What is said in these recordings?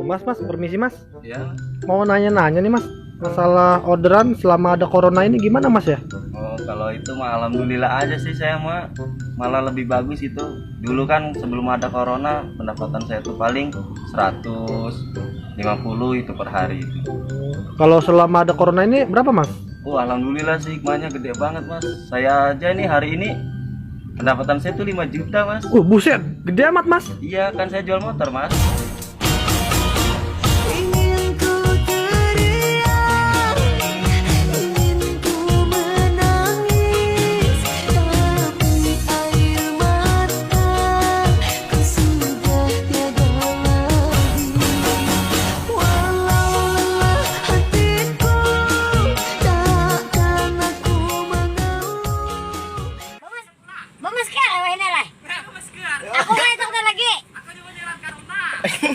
Mas, permisi Mas. Ya. Mau nanya-nanya nih Mas, masalah orderan selama ada corona ini gimana Mas ya? Oh, kalau itu mah alhamdulillah aja sih saya mah. Malah lebih bagus itu. Dulu kan sebelum ada corona pendapatan saya tuh paling 150 itu per hari itu. Kalau selama ada corona ini berapa Mas? Oh, alhamdulillah sih hikmahnya gede banget, Mas. Saya aja nih hari ini pendapatan saya tuh 5 juta, Mas. Buset, gede amat Mas. Iya, kan saya jual motor, Mas.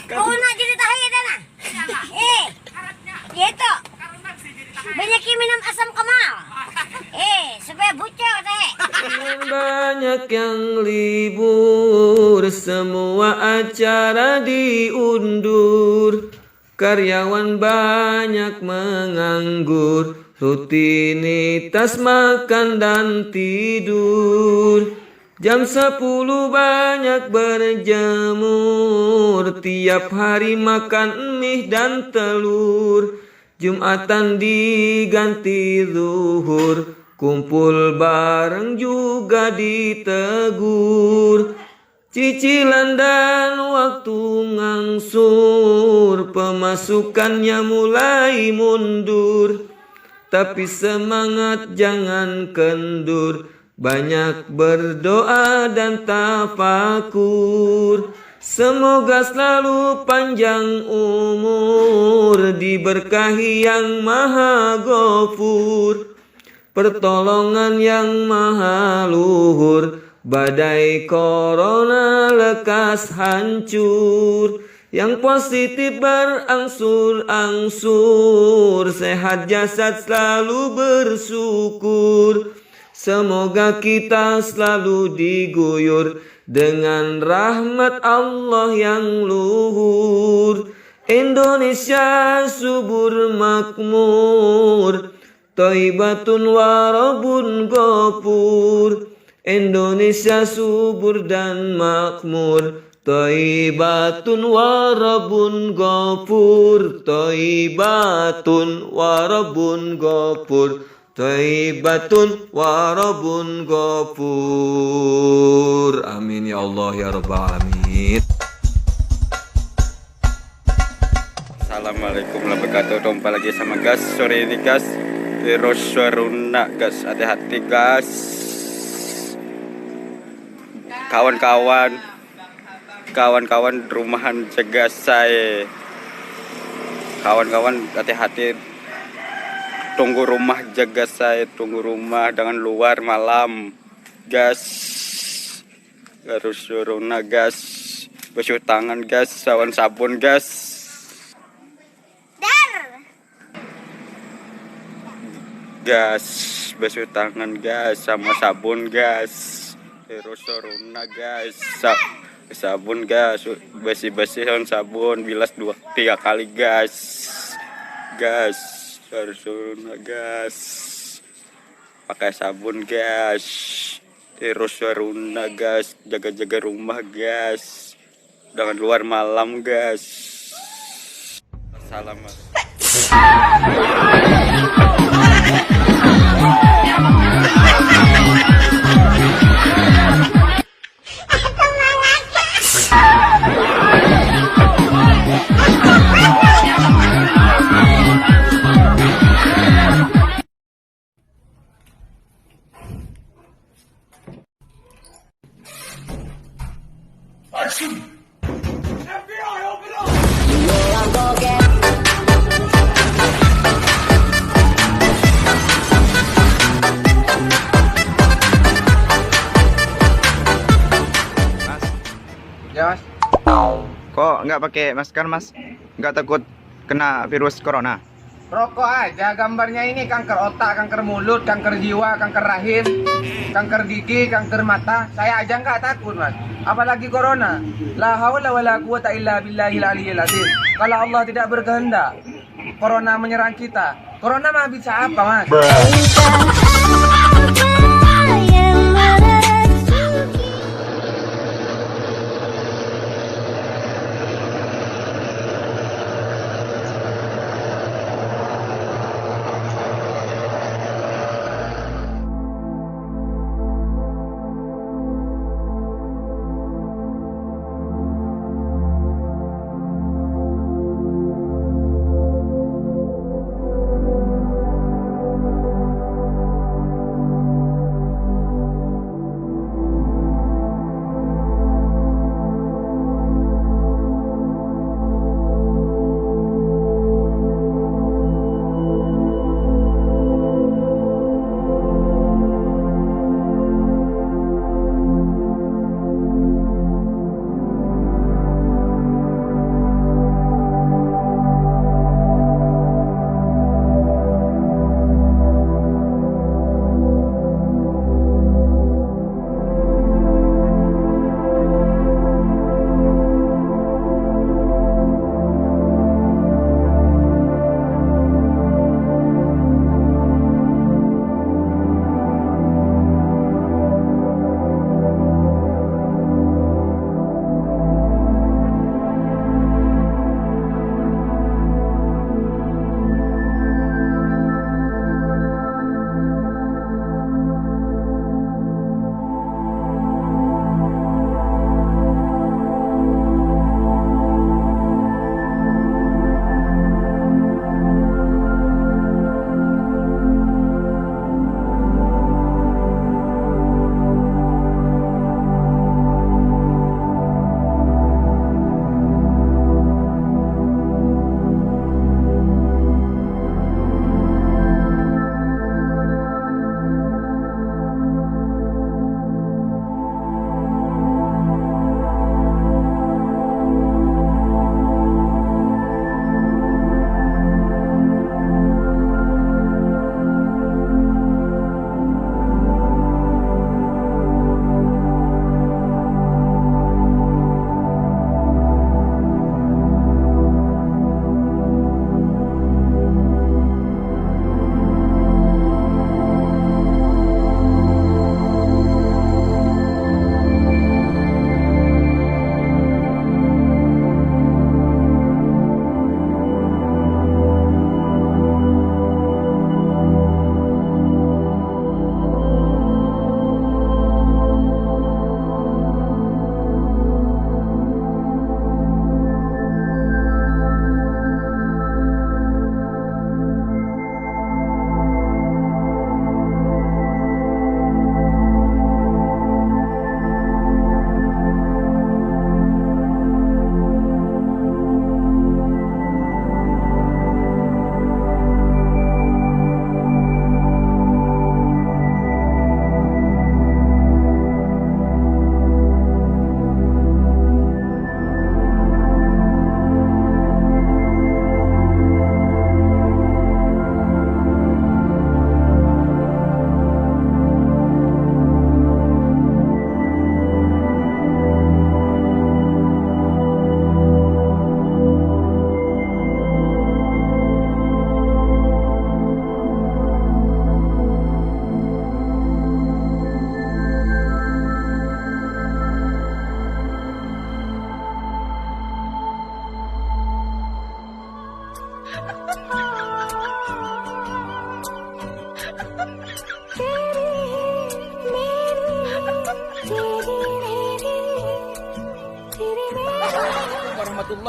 Corona jadi tahi dah gitu. Banyak yang minum asam kemal. Supaya bocor teh. Banyak yang libur, semua acara diundur. Karyawan banyak menganggur, rutinitas makan dan tidur. Jam 10 banyak berjemur, tiap hari makan mie dan telur. Jumatan diganti zuhur, kumpul bareng juga ditegur. Cicilan dan waktu ngangsur, pemasukannya mulai mundur. Tapi semangat jangan kendur, banyak berdoa dan tafakur. Semoga selalu panjang umur, diberkahi yang maha ghafur, pertolongan yang maha luhur. Badai corona lekas hancur, yang positif berangsur-angsur, sehat jasad selalu bersyukur. Semoga kita selalu diguyur dengan rahmat Allah yang luhur. Indonesia subur makmur, thaibatun warabun ghafur. Indonesia subur dan makmur, thaibatun warabun ghafur. Thaibatun warabun ghafur, thaibatun warabun ghafur. Amin ya Allah ya rabbal alamin. Assalamualaikum warahmatullahi wabarakatuh. Jumpa lagi sama gas sore ini gas di Roswaruna gas. Hati-hati gas, kawan-kawan rumahan jaga saya. Kawan-kawan hati-hati, tunggu rumah jaga saya, tunggu rumah jangan luar malam gas. Harus Roswaruna gas, basuh tangan gas, sawan sabun gas. Gas, basuh tangan gas sama sabun gas. Roswaruna gas, sabun gas, bersih-bersih dengan sabun, bilas 2-3 kali gas. Gas, Roswaruna gas, pakai sabun gas. Roswaruna gas, jaga-jaga rumah gas, jangan luar malam gas. Assalamualaikum. Ya, Mas. Kok nggak pakai masker, Mas? Nggak takut kena virus corona? Rokok aja gambarnya ini, kanker otak, kanker mulut, kanker jiwa, kanker rahim, kanker gigi, kanker mata. Saya aja nggak takut mas. Apalagi corona. La haula wala quwata illa billahil aliyyil azim. Kalau Allah tidak berkehendak, corona menyerang kita. Corona mah bisa apa mas?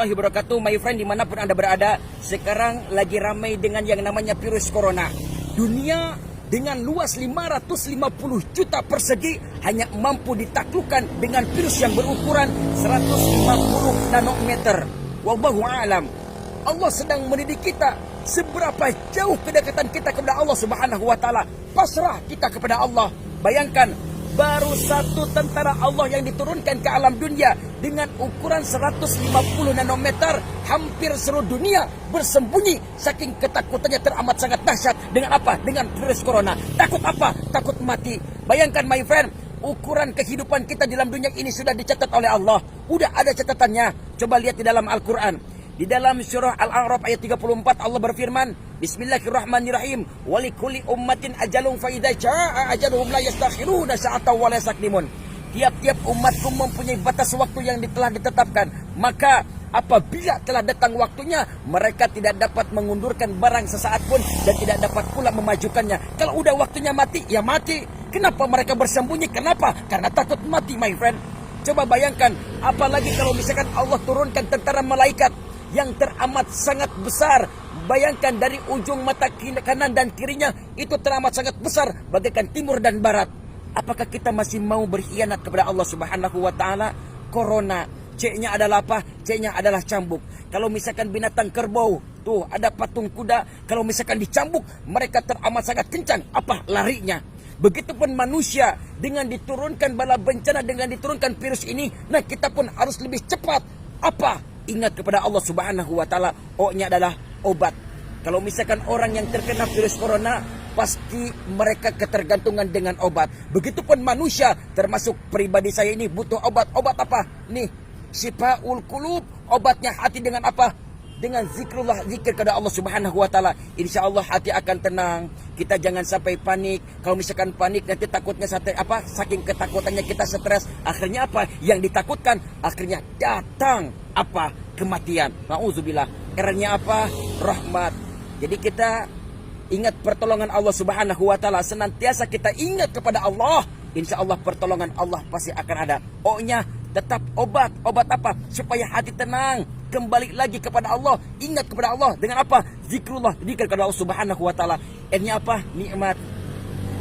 warahmatullahi wabarakatuh, my friend, dimanapun Anda berada. Sekarang lagi ramai dengan yang namanya virus corona. Dunia dengan luas 550 juta persegi hanya mampu ditaklukkan dengan virus yang berukuran 150 nanometer. Wallahu a'lam. Allah sedang mendidik kita seberapa jauh kedekatan kita kepada Allah Subhanahu wa taala. Pasrah kita kepada Allah. Bayangkan baru satu tentara Allah yang diturunkan ke alam dunia dengan ukuran 150 nanometer, hampir seluruh dunia bersembunyi saking ketakutannya teramat sangat dahsyat. Dengan apa? Dengan virus corona. Takut apa? Takut mati. Bayangkan my friend, ukuran kehidupan kita di dalam dunia ini sudah dicatat oleh Allah. Udah ada catatannya. Coba lihat di dalam Al-Quran. Di dalam surah Al-A'raf ayat 34 Allah berfirman, Bismillahirrahmanirrahim. Walikulli ummatin ajalun fa idza jaa ajaluhum la yastakhiruna sa'atan wa la yastaqdimun. Tiap-tiap umatku mempunyai batas waktu yang telah ditetapkan. Maka apabila telah datang waktunya, mereka tidak dapat mengundurkan barang sesaat pun dan tidak dapat pula memajukannya. Kalau udah waktunya mati, ya mati. Kenapa mereka bersembunyi? Kenapa? Karena takut mati, my friend. Coba bayangkan, apalagi kalau misalkan Allah turunkan tentara malaikat yang teramat sangat besar. Bayangkan dari ujung mata kanan dan kirinya itu teramat sangat besar bagaikan timur dan barat. Apakah kita masih mau berkhianat kepada Allah Subhanahu wa taala? Corona, C-nya adalah apa? C-nya adalah cambuk. Kalau misalkan binatang kerbau, tuh ada patung kuda, kalau misalkan dicambuk, mereka teramat sangat kencang. Apa? Larinya. Begitupun manusia, dengan diturunkan bala bencana, dengan diturunkan virus ini, nah kita pun harus lebih cepat. Apa? Ingat kepada Allah Subhanahu wa taala. O-nya adalah obat. Kalau misalkan orang yang terkena virus corona, pasti mereka ketergantungan dengan obat. Begitupun manusia, termasuk pribadi saya ini butuh obat. Obat apa? Nih, Syifaul Qulub. Obatnya hati dengan apa? Dengan zikrullah, zikir kepada Allah Subhanahu wa taala. Insyaallah hati akan tenang. Kita jangan sampai panik. Kalau misalkan panik nanti takutnya saking ketakutannya kita stres. Akhirnya apa? Yang ditakutkan akhirnya datang apa? Kematian. Nauzubillah. Eranya apa? Rahmat. Jadi kita ingat pertolongan Allah Subhanahu wa taala, senantiasa kita ingat kepada Allah. Insyaallah pertolongan Allah pasti akan ada. O-nya tetap obat. Obat apa? Supaya hati tenang, kembali lagi kepada Allah, ingat kepada Allah dengan apa? Zikrullah, zikir kepada Allah Subhanahu wa taala. N-nya apa? Nikmat.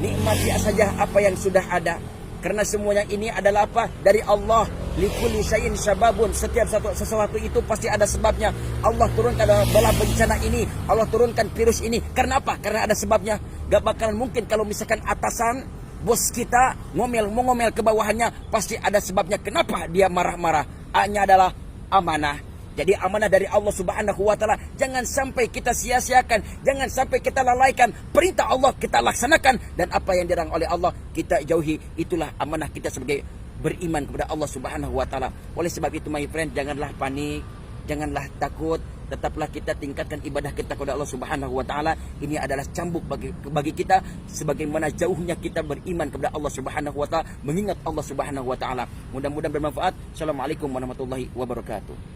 Nikmati saja apa yang sudah ada. Karena semuanya ini adalah apa? Dari Allah. Likulli syai'in sababun. Setiap sesuatu itu pasti ada sebabnya. Allah turunkan bala bencana ini, Allah turunkan virus ini. Karena apa? Karena ada sebabnya. Gak bakalan mungkin kalau misalkan atasan bos kita ngomel ke bawahannya, pasti ada sebabnya kenapa dia marah-marah. A-nya adalah amanah. Jadi amanah dari Allah Subhanahu wa taala jangan sampai kita sia-siakan, jangan sampai kita lalaikan. Perintah Allah kita laksanakan dan apa yang dilarang oleh Allah kita jauhi. Itulah amanah kita sebagai beriman kepada Allah Subhanahu wa taala. Oleh sebab itu my friend, janganlah panik, janganlah takut. Tetaplah kita tingkatkan ibadah kita kepada Allah Subhanahu wa taala. Ini adalah cambuk bagi kita sebagaimana jauhnya kita beriman kepada Allah Subhanahu wa taala, mengingat Allah Subhanahu wa taala. Mudah-mudahan bermanfaat. Assalamualaikum warahmatullahi wabarakatuh.